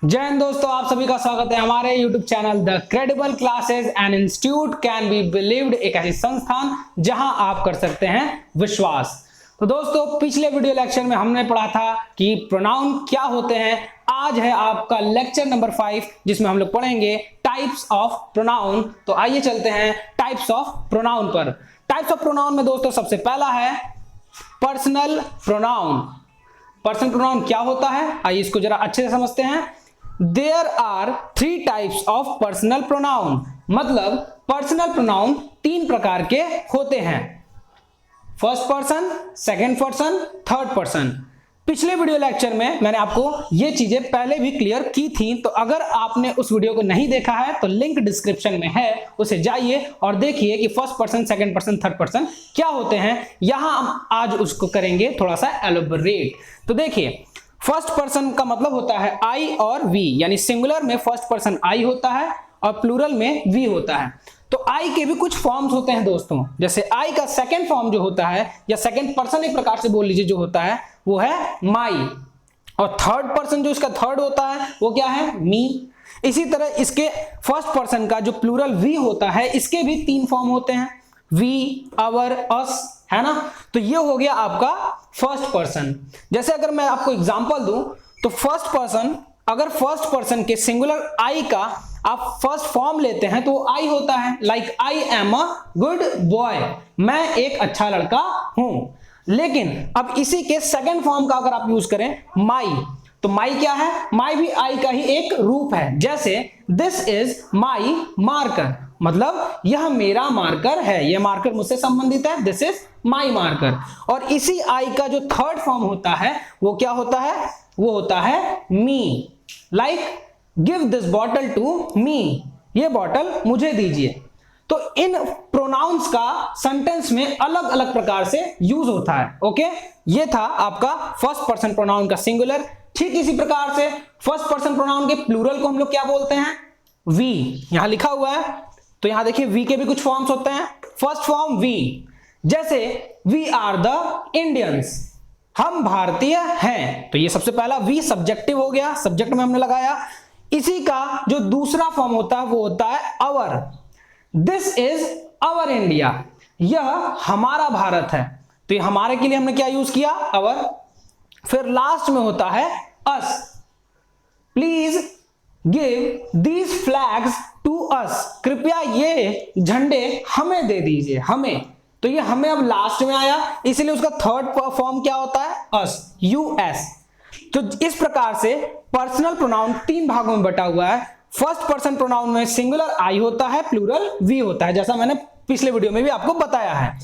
जय हिंद दोस्तों, आप सभी का स्वागत है हमारे YouTube channel the credible classes and institute can be believed, एक ऐसी संस्थान जहां आप कर सकते हैं विश्वास। तो दोस्तों, पिछले वीडियो लेक्चर में हमने पढ़ा था कि प्रोनाउन क्या होते हैं। आज है आपका लेक्चर नंबर 5 जिसमें हम लोग पढ़ेंगे टाइप्स ऑफ प्रोनाउन। तो आइए चलते हैं टाइप्स ऑफ प्रोनाउन पर। टाइप्स ऑफ प्रोनाउन में दोस्तों सबसे पहला है पर्सनल प्रोनाउन। पर्सनल प्रोनाउन क्या होता है, आइए इसको जरा अच्छे से समझते हैं। There are 3 types of personal pronoun, मतलब पर्सनल प्रोनाउन 3 प्रकार के होते हैं। First person, second person, third person. पिछले वीडियो लेक्चर में मैंने आपको ये चीजें पहले भी क्लियर की थी, तो अगर आपने उस वीडियो को नहीं देखा है तो लिंक डिस्क्रिप्शन में है, उसे जाइए और देखिए कि first person, second person, third person क्या होते हैं। यहां हम आज उसको करेंगे थोड़ा सा एलोबरेट। तो देखिए, फर्स्ट पर्सन का मतलब होता है आई और वी, यानी सिंगुलर में फर्स्ट पर्सन आई होता है और प्लूरल में वी होता है। तो आई के भी कुछ फॉर्म्स होते हैं दोस्तों, जैसे आई का सेकंड फॉर्म जो होता है या सेकंड पर्सन एक प्रकार से बोल लीजिए जो होता है वो है माई, और थर्ड पर्सन जो इसका थर्ड होता है वो क्या है, मी। इसी तरह इसके फर्स्ट पर्सन का जो प्लूरल वी होता है इसके भी 3 फॉर्म होते हैं, वी, अवर, अस, है ना। तो ये हो गया आपका फर्स्ट पर्सन। जैसे अगर मैं आपको एग्जांपल दूं तो फर्स्ट पर्सन, अगर फर्स्ट पर्सन के सिंगुलर आई का आप फर्स्ट फॉर्म लेते हैं तो आई होता है like I am a good boy, मैं एक अच्छा लड़का हूं। लेकिन अब इसी के सेकंड फॉर्म का अगर आप यूज करें माई, तो माई क्या है, माई भी आई का ही एक रूप है। जैसे दिस इज माई मार्कर, मतलब यह मेरा मार्कर है, यह मार्कर मुझसे संबंधित है, दिस इज माई मार्कर। और इसी आई का जो थर्ड फॉर्म होता है वो क्या होता है, वो होता है me, like give this bottle to me, ये बॉटल मुझे दीजिए। तो इन प्रोनाउंस का सेंटेंस में अलग अलग प्रकार से यूज होता है। ओके, ये था आपका फर्स्ट पर्सन प्रोनाउन का सिंगुलर। ठीक इसी प्रकार से फर्स्ट पर्सन प्रोनाउन के प्लूरल को हम लोग क्या बोलते हैं, वी, यहां लिखा हुआ है। तो यहां देखिए वी के भी कुछ फॉर्म्स होते हैं। फर्स्ट फॉर्म वी, जैसे वी आर द इंडियंस, हम भारतीय हैं, तो ये सबसे पहला वी सब्जेक्टिव हो गया, सब्जेक्ट में हमने लगाया। इसी का जो दूसरा फॉर्म होता है वो होता है अवर, दिस इज अवर इंडिया, यह हमारा भारत है, तो ये हमारे के लिए हमने क्या यूज किया, अवर। फिर लास्ट में होता है us, please give these flags to us, कृपया ये झंडे हमें दे दीजिए, हमें। तो ये हमें अब लास्ट में आया, इसलिए उसका थर्ड फॉर्म क्या होता है, अस, यूएस। तो इस प्रकार से पर्सनल प्रोनाउन 3 भागों में बटा हुआ है। फर्स्ट पर्सन प्रोनाउन में सिंगुलर आई होता है, प्लूरल वी होता है, जैसा मैंने पिछले वीडियो में भी आपको बताया है।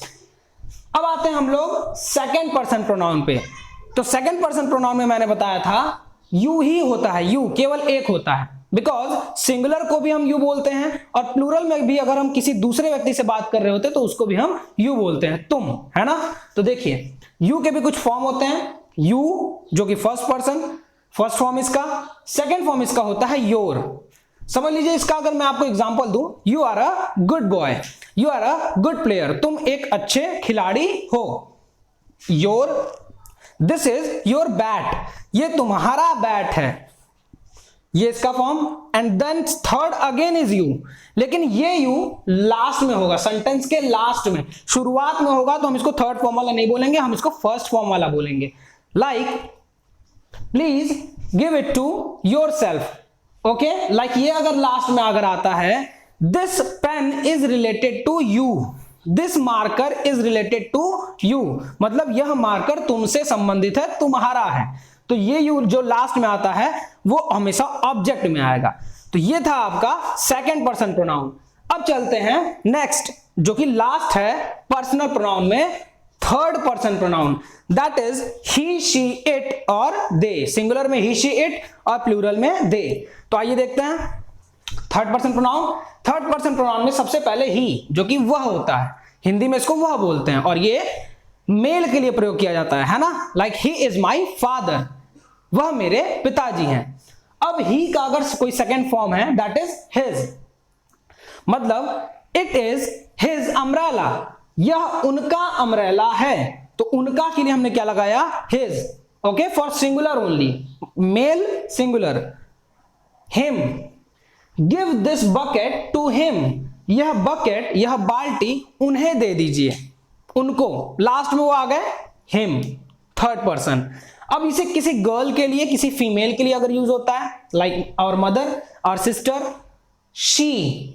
अब आते हैं हम लोग सेकंड पर्सन प्रोनाउन पे। तो सेकंड पर्सन प्रोनाउन में मैंने बताया था यू ही होता है, यू केवल एक होता है, बिकॉज सिंगुलर को भी हम यू बोलते हैं और प्लूरल में भी अगर हम किसी दूसरे व्यक्ति से बात कर रहे होते तो उसको भी हम यू बोलते हैं, तुम, है ना। तो देखिए यू के भी कुछ फॉर्म होते हैं, यू जो कि फर्स्ट पर्सन, फर्स्ट फॉर्म इसका, सेकंड फॉर्म इसका होता है योर। समझ लीजिए इसका अगर मैं आपको एग्जांपल दूं, you are a good boy, you are a good player, तुम एक अच्छे खिलाड़ी हो। Your, this is your bat, ये तुम्हारा बैट है, ये इसका form. And then third again is you, लेकिन ये यू लास्ट में होगा, सेंटेंस के लास्ट में। शुरुआत में होगा तो हम इसको थर्ड फॉर्म वाला नहीं बोलेंगे, हम इसको फर्स्ट फॉर्म वाला बोलेंगे, like please give it to yourself. Okay, like ये अगर लास्ट में अगर आता है, this pen is related to you, this marker is related to you, मतलब यह मार्कर तुमसे संबंधित है, तुम्हारा है। तो ये यू जो लास्ट में आता है वो हमेशा ऑब्जेक्ट में आएगा। तो ये था आपका सेकंड पर्सन प्रोनाउन। अब चलते हैं नेक्स्ट, जो कि लास्ट है पर्सनल प्रोनाउन में, third person pronoun, that is he, she, it और दे। सिंगुलर में ही, शी, इट और प्लूरल में दे। तो आइए देखते हैं third person pronoun. Third person pronoun में सबसे पहले ही, जो कि वह होता है, हिंदी में इसको वह बोलते हैं और ये मेल के लिए प्रयोग किया जाता है ना, like he is my father, वह मेरे पिताजी हैं। अब ही का अगर कोई सेकंड फॉर्म है, दैट इज हिज, मतलब इट इज हिज अम्ब्रेला, यह उनका अम्ब्रेला है। तो उनका के लिए हमने क्या लगाया, his. Okay, for singular only, male singular, him, give this bucket to him, यह बकेट, यह बाल्टी उन्हें दे दीजिए, उनको, लास्ट में वो आ गए हिम, थर्ड पर्सन। अब इसे किसी गर्ल के लिए, किसी फीमेल के लिए अगर यूज होता है, लाइक आवर मदर और सिस्टर, शी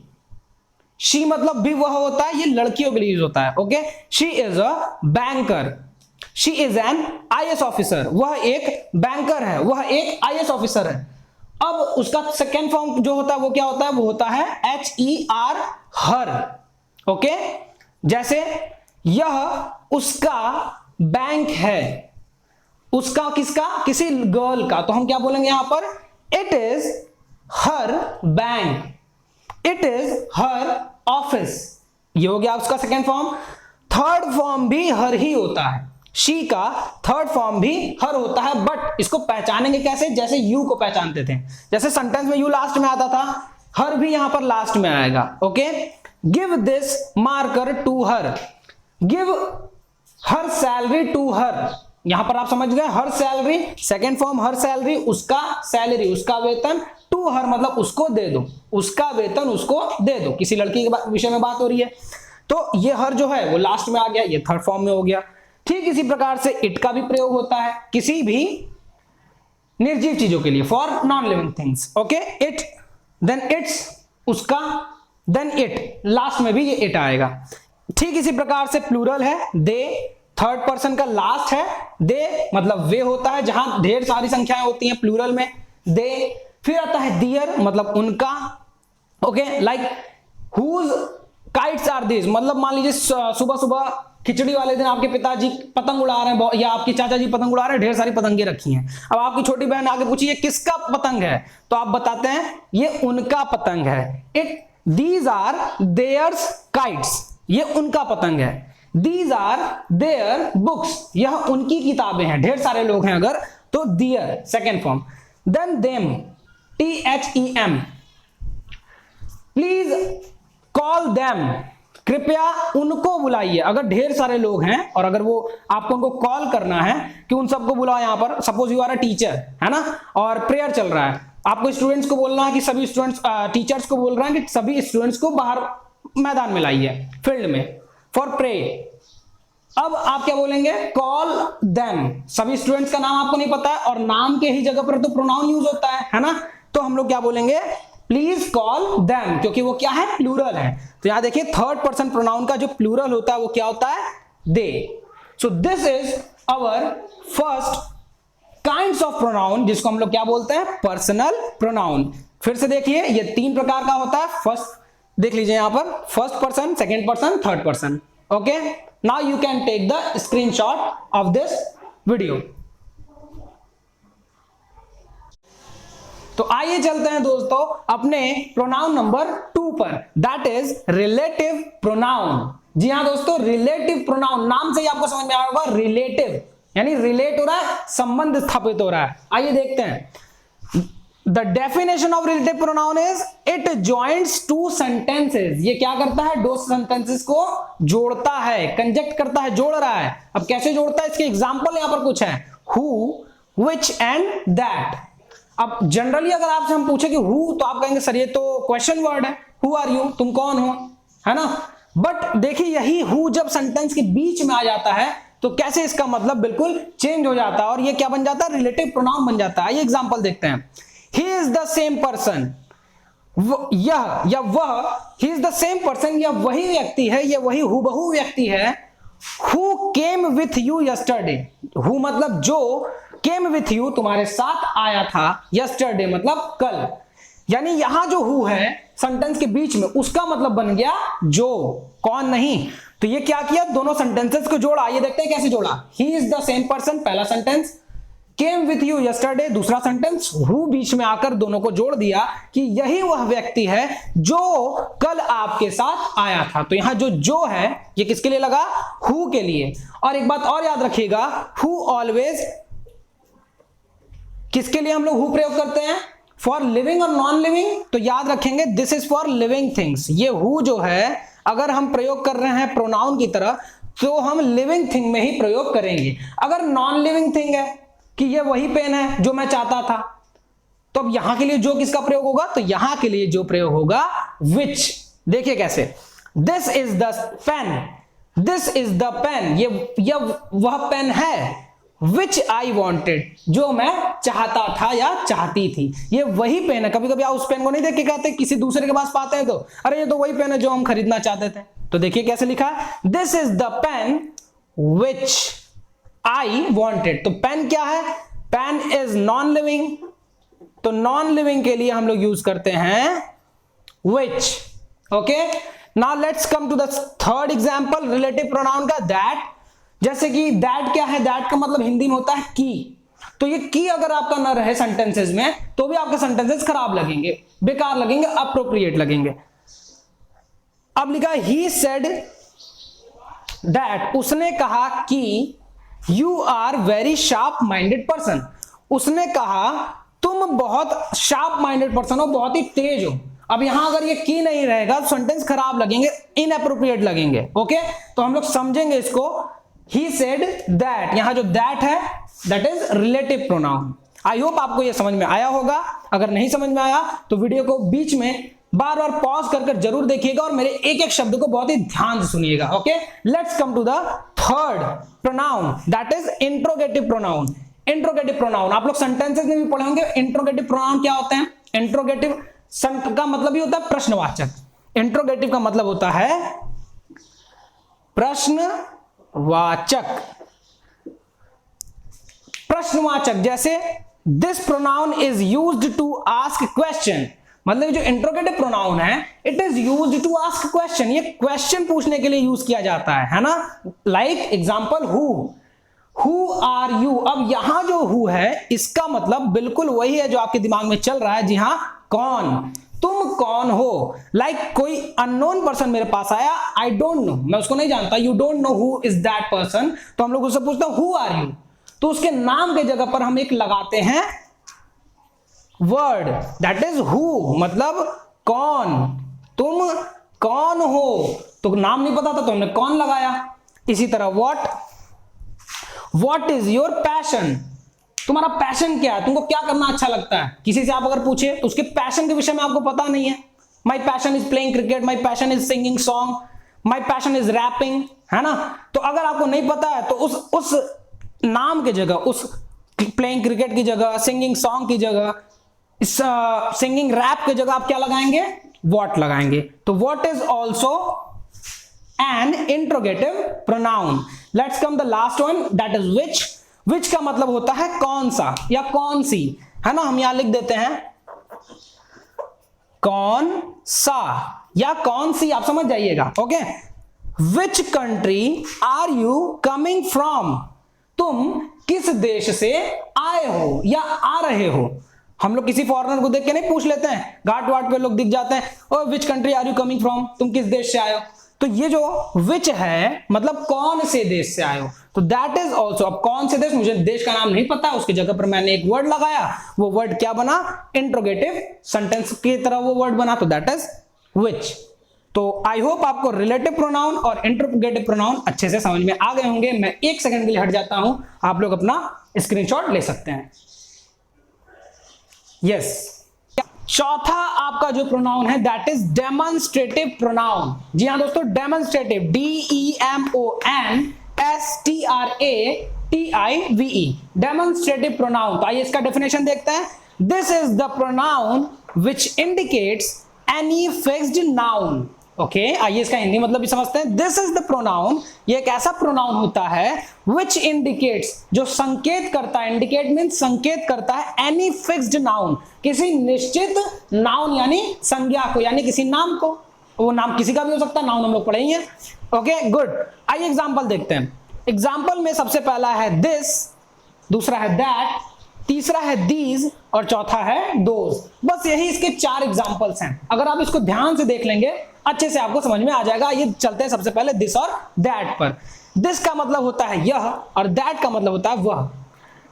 मतलब भी वह होता है, ये लड़कियों के लिए यूज होता है। Okay, she is a banker, she is an IAS officer, वह एक बैंकर है, वह एक आईएएस ऑफिसर है। अब उसका सेकेंड फॉर्म जो होता है वो क्या होता है, वो होता है HER, हर। ओके, जैसे यह उसका बैंक है, उसका किसका, किसी गर्ल का, तो हम क्या बोलेंगे यहां पर, it is her bank, it is her office. ये हो गया उसका सेकेंड फॉर्म। थर्ड फॉर्म भी हर ही होता है, शी का थर्ड फॉर्म भी हर होता है, बट इसको पहचानेंगे कैसे, जैसे यू को पहचानते थे, जैसे सेंटेंस में यू लास्ट में आता था, हर भी यहां पर लास्ट में आएगा। Okay, give this marker to her, give her salary to her, यहां पर आप समझ गए, her salary, second form her salary, उसका सैलरी, उसका वेतन, टू हर मतलब उसको दे दो, उसका वेतन उसको दे दो, किसी लड़की के विषय में बात हो रही है, तो ये हर जो है वो लास्ट में आ गया, ये थर्ड फॉर्म में हो गया। ठीक इसी प्रकार से इट का भी प्रयोग होता है किसी भी निर्जीव चीजों के लिए, for non living things. Okay, it, then it's, उसका, देन इट, लास्ट में भी ये इट आएगा। ठीक इसी प्रकार से प्लूरल है, दे, थर्ड पर्सन का लास्ट है, दे मतलब वे होता है, जहां ढेर सारी संख्याएं होती हैं प्लूरल में, दे। फिर आता है दियर, मतलब उनका। Okay, like whose kites are this, मतलब मान लीजिए सुबह सुबह खिचड़ी वाले दिन आपके पिताजी पतंग उड़ा रहे हैं, या आपके चाचा जी पतंग उड़ा रहे हैं, ढेर सारी पतंगे रखी हैं। अब आपकी छोटी बहन आके पूछी ये किसका पतंग है, तो आप बताते हैं ये उनका पतंग है। It, these are theirs kites, ये उनका पतंग है। दीज आर देयर बुक्स, यह उनकी किताबें हैं, ढेर सारे लोग हैं अगर, तो their second form. Then them, THEM, please call them, कृपया उनको बुलाइए। अगर ढेर सारे लोग हैं और अगर वो आपको उनको कॉल करना है कि उन सबको बुलाओ, यहां पर suppose you are a teacher, है ना, और प्रेयर चल रहा है, आपको स्टूडेंट्स को बोलना है कि सभी स्टूडेंट्स, टीचर्स को बोल रहे हैं कि सभी स्टूडेंट्स को बाहर मैदान में लाइए, फील्ड में, फॉर प्रे। अब आप क्या बोलेंगे, कॉल देम, सभी स्टूडेंट्स का नाम आपको नहीं पता है और नाम के ही जगह पर तो प्रोनाउन यूज होता है ना, तो हम लोग क्या बोलेंगे, प्लीज कॉल देम, क्योंकि वो क्या है, प्लूरल है। तो यहां देखिए थर्ड पर्सन प्रोनाउन का जो प्लूरल होता है वो क्या होता है, they. So this is our first kinds of pronoun, जिसको हम लोग क्या बोलते हैं, पर्सनल प्रोनाउन। फिर से देखिए ये तीन प्रकार का होता है, फर्स्ट देख लीजिए यहां पर, first person, second person, third person. Okay, now you can take the screenshot of this video. तो आइए चलते हैं दोस्तों अपने प्रोनाउन नंबर 2 पर, दैट इज रिलेटिव प्रोनाउन। जी हाँ दोस्तों, रिलेटिव प्रोनाउन, नाम से ही आपको समझ में आया होगा, रिलेटिव यानी रिलेट हो रहा है, संबंध स्थापित हो रहा है। आइए देखते हैं। The definition of relative pronoun is it joints two sentences, ये क्या करता है, दो सेंटेंसेस को जोड़ता है, कंजक्ट करता है, जोड़ रहा है। अब कैसे जोड़ता है, इसके एग्जांपल यहां पर कुछ है, हु, विच एंड दैट। अब जनरली अगर आपसे हम पूछे कि हु, तो आप कहेंगे सर ये तो क्वेश्चन वर्ड है, हु आर यू, तुम कौन हो, है ना। बट देखिए यही हु जब सेंटेंस के बीच में आ जाता है तो कैसे इसका मतलब बिल्कुल चेंज हो जाता है और ये क्या बन जाता है, रिलेटिव प्रोनाउन बन जाता है। ये एग्जांपल देखते हैं, ही इज द सेम पर्सन, यह या वह, ही इज द सेम पर्सन, यह वही व्यक्ति है, यह वही हुबहू व्यक्ति है, who came with you yesterday, who मतलब जो, केम विथ यू तुम्हारे साथ आया था, यस्टरडे मतलब कल, यानी यहां जो हु है सेंटेंस के बीच में उसका मतलब बन गया जो, कौन नहीं। तो ये क्या किया, दोनों सेंटेंसेस को जोड़ा। ये देखते हैं कैसे जोड़ा, he is the same person पहला sentence, came with you yesterday दूसरा सेंटेंस, हु बीच में आकर दोनों को जोड़ दिया कि यही वह व्यक्ति है जो कल आपके साथ आया था। तो यहां जो है ये किसके लिए लगा, हु के लिए। और एक बात और याद रखिएगा, हु ऑलवेज किसके लिए हम लोग हु प्रयोग करते हैं, फॉर लिविंग और नॉन लिविंग। तो याद रखेंगे this is for living things. ये हु जो है अगर हम प्रयोग कर रहे हैं प्रोनाउन की तरह तो हम लिविंग थिंग में ही प्रयोग करेंगे। अगर नॉन लिविंग थिंग है कि ये वही पेन है जो मैं चाहता था, तो अब यहां के लिए जो किसका प्रयोग होगा, तो यहां के लिए जो प्रयोग होगा which। देखिए कैसे, this is the pen, this is the pen, ये वह पेन है which I wanted, जो मैं चाहता था या चाहती थी, ये वही पेन है। कभी कभी आप उस पेन को नहीं देख के कहते, किसी दूसरे के पास पाते हैं तो अरे ये तो वही पेन है जो हम खरीदना चाहते थे। तो देखिए कैसे लिखा है, this is the pen which I wanted। तो पेन क्या है, पेन इज नॉन लिविंग, तो नॉन लिविंग के लिए हम लोग यूज करते हैं which। Okay, now let's come to the third example relative pronoun का, दैट। जैसे कि दैट क्या है, दैट का मतलब हिंदी में होता है की। तो ये की अगर आपका ना रहे सेंटेंसेस में तो भी आपके सेंटेंसेस खराब लगेंगे, बेकार लगेंगे, अप्रोप्रिएट लगेंगे। अब लिखा ही सेड दैट, उसने कहा कि you are very sharp minded person, उसने कहा तुम बहुत शार्प माइंडेड पर्सन हो, बहुत ही तेज हो। अब यहां अगर ये की नहीं रहेगा तो सेंटेंस खराब लगेंगे, इनअप्रोप्रिएट लगेंगे। ओके, तो हम लोग समझेंगे इसको। He said that, यहां जो that है that is relative pronoun। I hope आपको ये समझ में आया होगा। अगर नहीं समझ में आया तो वीडियो को बीच में बार बार पॉज कर जरूर देखिएगा और मेरे एक एक शब्द को बहुत ही ध्यान से सुनिएगा। Okay, let's come to the third pronoun, that is interrogative pronoun. Interrogative pronoun आप लोग सेंटेंसेस में भी पढ़े होंगे। इंट्रोगेटिव प्रोनाउन क्या होते हैं, इंट्रोगेटिव का मतलब ही होता है प्रश्नवाचक। इंट्रोगेटिव का मतलब होता है प्रश्नवाचक, प्रश्नवाचक। जैसे this pronoun is used to ask question, मतलब जो इंट्रोगेटिव प्रोनाउन है it is used to ask question, ये क्वेश्चन पूछने के लिए यूज किया जाता है ना। Like example who are you. अब यहां जो हु है इसका मतलब बिल्कुल वही है जो आपके दिमाग में चल रहा है, जी हां, कौन, तुम कौन हो। लाइक कोई अननोन पर्सन मेरे पास आया, आई डोंट नो, मैं उसको नहीं जानता, you don't know who is that person, तो हम लोग उससे पूछते हैं हु आर यू, तो उसके नाम के जगह पर हम एक लगाते हैं वर्ड, दैट इज हु, मतलब कौन, तुम कौन हो। तो नाम नहीं पता था तो हमने कौन लगाया। इसी तरह व्हाट इज योर पैशन, तुम्हारा पैशन क्या है, तुमको क्या करना अच्छा लगता है। किसी से आप अगर पूछे तो उसके पैशन के विषय में आपको पता नहीं है। My passion is playing cricket, my passion is singing song, my passion is rapping, है ना। तो अगर आपको नहीं पता है तो उस नाम की जगह, उस प्लेइंग क्रिकेट की जगह, सिंगिंग सॉन्ग की जगह, इस सिंगिंग रैप की जगह आप क्या लगाएंगे, व्हाट लगाएंगे। तो what is also an interrogative pronoun. Let's come the last one, that is which. Which का मतलब होता है कौन सा या कौन सी, है ना। हम यहां लिख देते हैं कौन सा या कौन सी, आप समझ जाइएगा। Okay, which country are you coming from, तुम किस देश से आए हो या आ रहे हो। हम लोग किसी फॉरेनर को देख के नहीं पूछ लेते हैं, घाट वाट पे लोग दिख जाते हैं, oh which country are you coming from, तुम किस देश से आए हो। तो ये जो विच है मतलब कौन से देश से आए हो, तो दैट इज ऑल्सो। अब कौन से देश, मुझे देश का नाम नहीं पता, उसकी जगह पर मैंने एक वर्ड लगाया, वो वर्ड क्या बना, इंट्रोगेटिव सेंटेंस की तरह वो वर्ड बना, तो दैट इज विच। तो आई होप आपको रिलेटिव प्रोनाउन और इंट्रोगेटिव प्रोनाउन अच्छे से समझ में आ गए होंगे। मैं एक सेकंड के लिए हट जाता हूं, आप लोग अपना स्क्रीनशॉट ले सकते हैं। यस, चौथा आपका जो प्रोनाउन है दैट इज डेमोन्स्ट्रेटिव प्रोनाउन। जी हाँ दोस्तों, डेमोन्स्ट्रेटिव, DEMONSTRATIVE, डेमोन्स्ट्रेटिव प्रोनाउन। तो आइए इसका डेफिनेशन देखते हैं। This is the pronoun which indicates any fixed noun. Okay, आइए इसका हिंदी मतलब भी समझते हैं। दिस इज द प्रोनाउन, ये एक ऐसा प्रोनाउन होता है विच इंडिकेट्स, जो संकेत करता है, इंडिकेट मीन्स संकेत करता है, एनी फिक्स्ड नाउन, किसी निश्चित नाउन यानी संज्ञा को, यानी किसी नाम को। वो नाम किसी का भी हो सकता है, नाउन हम लोग पढ़ेंगे। ओके गुड, आइए एग्जांपल देखते हैं। एग्जांपल में सबसे पहला है दिस, दूसरा है दैट, तीसरा है दीज और चौथा है दोज। बस यही इसके 4 एग्जांपल्स हैं। अगर आप इसको ध्यान से देख लेंगे अच्छे से आपको समझ में आ जाएगा। ये चलते हैं सबसे पहले दिस और दैट पर। दिस का मतलब होता है यह और दैट का मतलब होता है वह।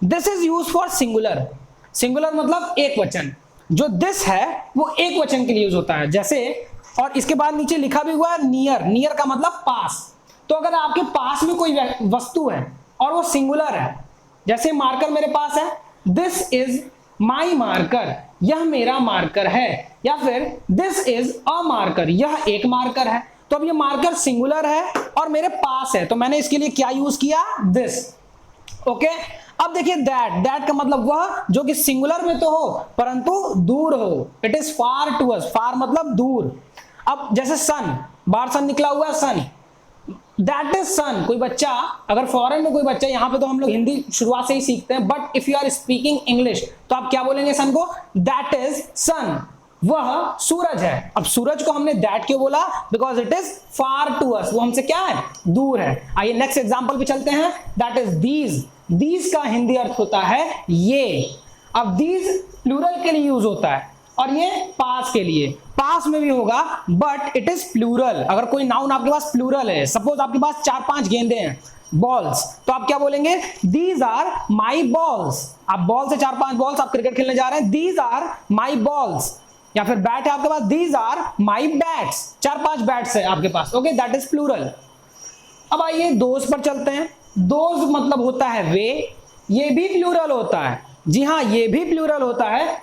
This is use for singular, singular मतलब एक वचन। जो दिस है वो एक वचन के लिए यूज होता है। जैसे, और इसके बाद नीचे लिखा भी हुआ है नियर, नियर का मतलब पास। तो अगर आपके पास में कोई वस्तु है और वो सिंगुलर है, जैसे मार्कर मेरे पास है, दिस इज माई मार्कर, यह मेरा मार्कर है, या फिर दिस इज अ मार्कर, यह एक मार्कर है। तो अब ये मार्कर सिंगुलर है और मेरे पास है, तो मैंने इसके लिए क्या यूज किया, दिस। ओके, अब देखिए दैट का मतलब वह जो कि सिंगुलर में तो हो परंतु दूर हो। It is far to us, far मतलब दूर। अब जैसे सन, बाहर सन निकला हुआ है, सन, दैट इज सन। कोई बच्चा अगर फॉरेन में कोई बच्चा, यहाँ पे तो हम लोग हिंदी शुरुआत से ही सीखते हैं, but if you are speaking English तो आप क्या बोलेंगे सन को, दैट इज सन, वह सूरज है। अब सूरज को हमने दैट क्यों बोला, because it is far to us, वो हमसे क्या है, दूर है। आइए नेक्स्ट एग्जांपल पे चलते हैं, दैट इज दीज। दीज का हिंदी अर्थ होता है ये। अब दीज प्लूरल के लिए यूज होता है और ये पास के लिए, पास में भी होगा बट इट इज प्लूरल। अगर कोई नाउन आपके पास प्लूरल है, सपोज आपके पास 4-5 गेंदे हैं, बॉल्स, तो आप क्या बोलेंगे, दीज आर माई बॉल्स। आप बॉल से 4-5 बॉल्स, आप क्रिकेट खेलने जा रहे हैं, दीज आर माई बॉल्स। या फिर बैट है आपके पास, these are my bats, 4-5 bats है आपके पास। Okay, that is plural. अब आइए दोज पर चलते हैं। दोज मतलब होता है वे, ये भी प्लूरल होता है, जी हाँ ये भी प्लूरल होता है,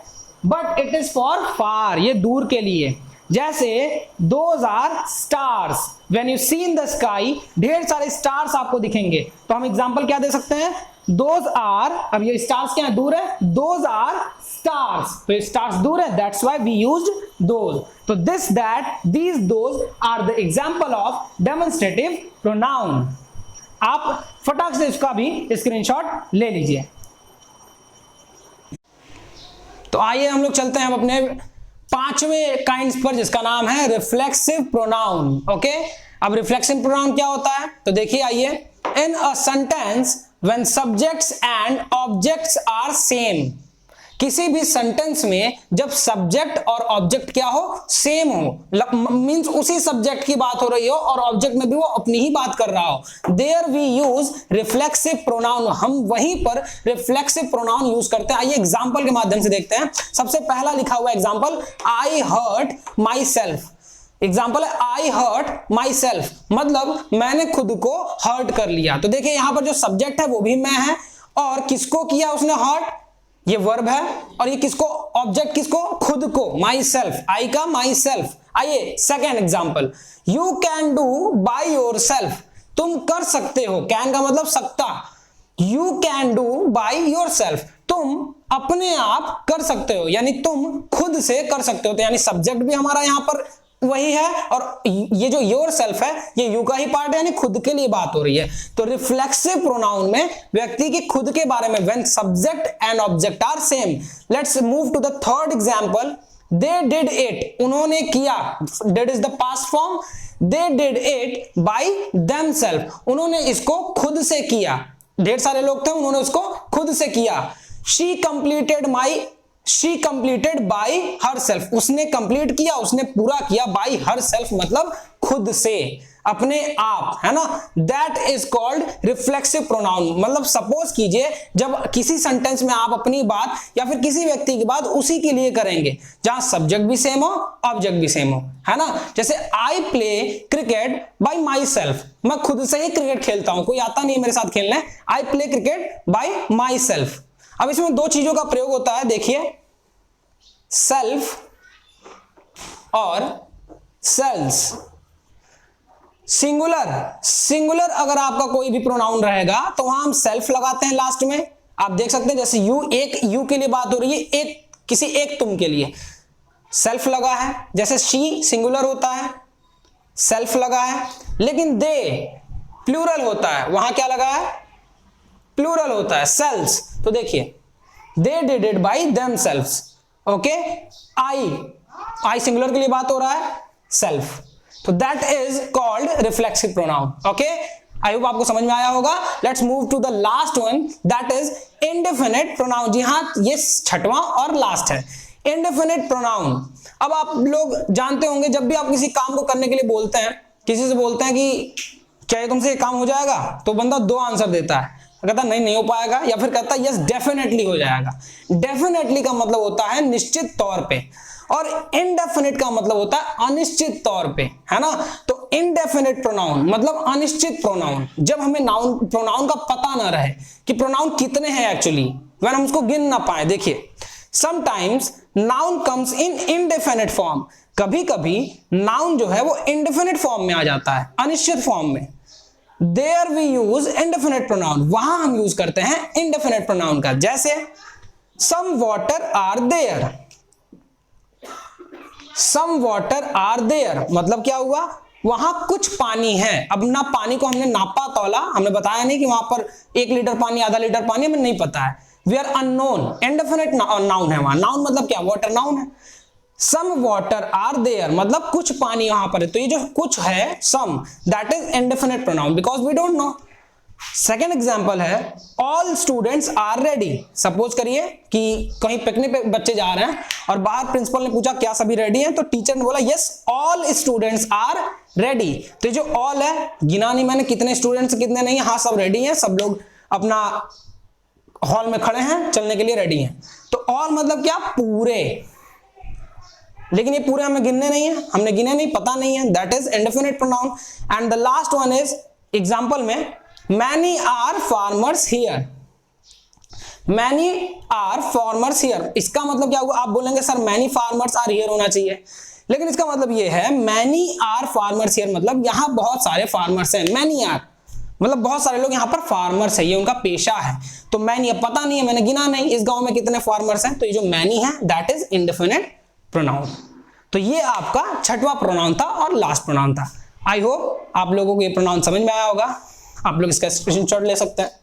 but it is for far, ये दूर के लिए। जैसे those are stars, when you see in the sky, ढेर सारे स्टार्स आपको दिखेंगे, तो हम एग्जांपल क्या दे सकते हैं, दोज आर, अब ये स्टार्स क्या है, दूर है, दोज आर स्टार्स, तो स्टार्स दूर है, that's why we used those. तो this, that, these, those are the example of demonstrative pronoun. आप फटाक से इसका भी स्क्रीनशॉट ले लीजिए। तो आइए हम लोग चलते हैं अब अपने 5वें काइंड्स पर, जिसका नाम है रिफ्लेक्सिव प्रोनाउन। ओके, अब रिफ्लेक्सिव प्रोनाउन क्या होता है, तो देखिए आइए, in a sentence when subjects and objects are same, किसी भी सेंटेंस में जब सब्जेक्ट और ऑब्जेक्ट क्या हो, सेम हो, मींस उसी सब्जेक्ट की बात हो रही हो और ऑब्जेक्ट में भी वो अपनी ही बात कर रहा हो, there we use reflexive pronoun, हम वहीं पर रिफ्लेक्सिव प्रोनाउन यूज करते हैं। आइए एग्जांपल के माध्यम से देखते हैं। सबसे पहला लिखा हुआ example, I hurt myself. Example है आई हर्ट माई सेल्फ, मतलब मैंने खुद को हर्ट कर लिया। तो देखिए यहां पर जो सब्जेक्ट है वो भी मैं है, और किसको किया उसने हर्ट, ये वर्ब है, और ये किसको, ऑब्जेक्ट किसको, खुद को, माई सेल्फ, आई का माई सेल्फ। आइए second example, you can do by your self, तुम कर सकते हो, कैन का मतलब सकता, you can do by your self, तुम अपने आप कर सकते हो, यानी तुम खुद से कर सकते हो। तो यानी सब्जेक्ट भी हमारा यहां पर वही है, और ये जो योर सेल्फ है ये यू का ही पार्ट है, यानी खुद के लिए बात हो रही है। तो रिफ्लेक्सिव प्रोनाउन में व्यक्ति की खुद के बारे में, when subject and object are same. Let's move to the third example, they did it, उन्होंने किया, did is the past form, they did it by themselves, उन्होंने इसको खुद से किया, ढेर सारे लोग थे, उन्होंने उसको खुद से किया। शी कंप्लीटेड बाय हरसेल्फ, उसने कंप्लीट किया, उसने पूरा किया, बाय हरसेल्फ मतलब खुद से, अपने आप, है ना। That is called reflexive pronoun. मतलब सपोज कीजिए जब किसी सेंटेंस में आप अपनी बात या फिर किसी व्यक्ति की बात उसी के लिए करेंगे जहां सब्जेक्ट भी सेम हो, ऑब्जेक्ट भी सेम हो, है ना। जैसे I play cricket bye my self, मैं खुद से ही क्रिकेट खेलता हूं, कोई आता नहीं है मेरे साथ खेलने, I play cricket bye my self. अब इसमें 2 चीजों का प्रयोग होता है, देखिए, सेल्फ और सेल्स। सिंगुलर अगर आपका कोई भी प्रोनाउन रहेगा तो वहां हम सेल्फ लगाते हैं लास्ट में। आप देख सकते हैं जैसे यू, एक यू के लिए बात हो रही है, एक किसी एक तुम के लिए सेल्फ लगा है। जैसे शी सिंगुलर होता है, सेल्फ लगा है, लेकिन दे प्लूरल होता है, वहां क्या लगा है, प्लूरल होता है, सेल्स। तो देखिए, they did it by themselves. Okay, I singular के लिए बात हो रहा है, सेल्फ, तो that is called reflexive pronoun. Okay, I hope आपको समझ में आया होगा। Let's move to the last one, that is indefinite pronoun. जी हाँ, ये 6वां और लास्ट है, इंडेफिनिट प्रोनाउन। अब आप लोग जानते होंगे जब भी आप किसी काम को करने के लिए बोलते हैं, किसी से बोलते हैं कि क्या तुमसे ये काम हो जाएगा, तो बंदा 2 आंसर देता है, कहता नहीं हो पाएगा, या फिर कहता यस डेफिनेटली हो जाएगा। डेफिनेटली का मतलब होता है निश्चित तौर पे, और इनडेफिनिट का मतलब होता है अनिश्चित तौर पे, है ना। तो इनडेफिनिट प्रोनाउन मतलब अनिश्चित प्रोनाउन, जब हमें नाउन प्रोनाउन का पता ना रहे कि प्रोनाउन कितने हैं एक्चुअली, व्हेन हम उसको गिन ना पाए। देखिए sometimes noun comes in indefinite form, कभी कभी नाउन जो है वो इंडेफिनिट फॉर्म में आ जाता है, अनिश्चित फॉर्म में। There we use indefinite pronoun, वहां हम यूज करते हैं इंडेफिनिट प्रोनाउन का। जैसे some water are there, some water are there मतलब क्या हुआ, वहां कुछ पानी है। अब ना पानी को हमने नापा तौला, हमने बताया नहीं कि वहां पर 1 लीटर पानी, आधा लीटर पानी, हमें नहीं पता है। We are unknown, indefinite noun है वहां। नाउन मतलब क्या, वाटर नाउन है। सम वाटर आर देयर मतलब कुछ पानी वहां पर है, तो ये जो कुछ है some, that is indefinite pronoun because we don't know. Second example है all students are ready. Suppose करिए कि कहीं पिकनिक पे बच्चे जा रहे हैं और बाहर प्रिंसिपल ने पूछा क्या सभी रेडी हैं, तो टीचर ने बोला yes all students are ready. तो जो ऑल है गिना नहीं मैंने कितने स्टूडेंट्स कितने नहीं, हाँ सब रेडी हैं, सब लोग अपना हॉल में खड़े हैं, चलने के लिए रेडी हैं। तो ऑल मतलब क्या, पूरे। लेकिन ये पूरे हमें गिनने नहीं है, हमने गिने नहीं, पता नहीं है, that is indefinite pronoun. And the last one is example में many are farmers here, many are farmers here, इसका मतलब क्या हुआ, आप बोलेंगे sir many farmers are here होना चाहिए, लेकिन इसका मतलब ये है मैनी आर फार्मर्स हियर मतलब यहां बहुत सारे फार्मर्स हैं। मैनी आर मतलब बहुत सारे लोग यहाँ पर फार्मर्स है, ये उनका पेशा है। तो मैनी, अब पता नहीं है, मैंने गिना नहीं इस गांव में कितने फार्मर्स हैं, तो ये जो मैनी है दैट इज इंडेफिनिट प्रोनाउन। तो ये आपका छठवां प्रोनाउन था और लास्ट प्रोनाउन था। आई होप आप लोगों को ये प्रोनाउन समझ में आया होगा। आप लोग इसका स्क्रीनशॉट ले सकते हैं।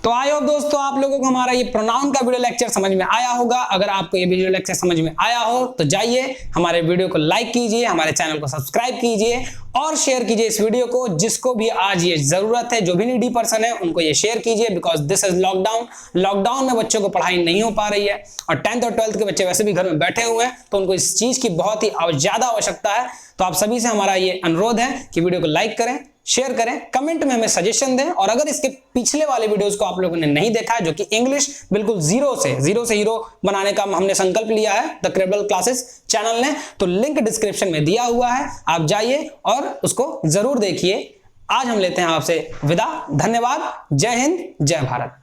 तो आई होप दोस्तों आप लोगों को हमारा ये प्रोनाउन का वीडियो लेक्चर समझ में आया होगा। अगर आपको ये वीडियो लेक्चर समझ में आया हो तो जाइए हमारे वीडियो को लाइक कीजिए, हमारे चैनल को सब्सक्राइब कीजिए और शेयर कीजिए इस वीडियो को। जिसको भी आज ये जरूरत है, जो भी नीडी पर्सन है, उनको ये शेयर कीजिए because this is lockdown. Lockdown में बच्चों को पढ़ाई नहीं हो पा रही है और 10th और 12th के बच्चे वैसे भी घर में बैठे हुए हैं, तो उनको इस चीज की बहुत ही ज्यादा आवश्यकता है। तो आप सभी से हमारा ये अनुरोध है कि वीडियो को लाइक करें, शेयर करें, कमेंट में हमें सजेशन दें। और अगर इसके पिछले वाले वीडियोस को आप लोगों ने नहीं देखा है, जो कि इंग्लिश बिल्कुल जीरो से हीरो बनाने का हमने संकल्प लिया है द क्रेडिबल क्लासेस चैनल ने, तो लिंक डिस्क्रिप्शन में दिया हुआ है, आप जाइए और उसको जरूर देखिए। आज हम लेते हैं आपसे विदा। धन्यवाद। जय हिंद, जय भारत।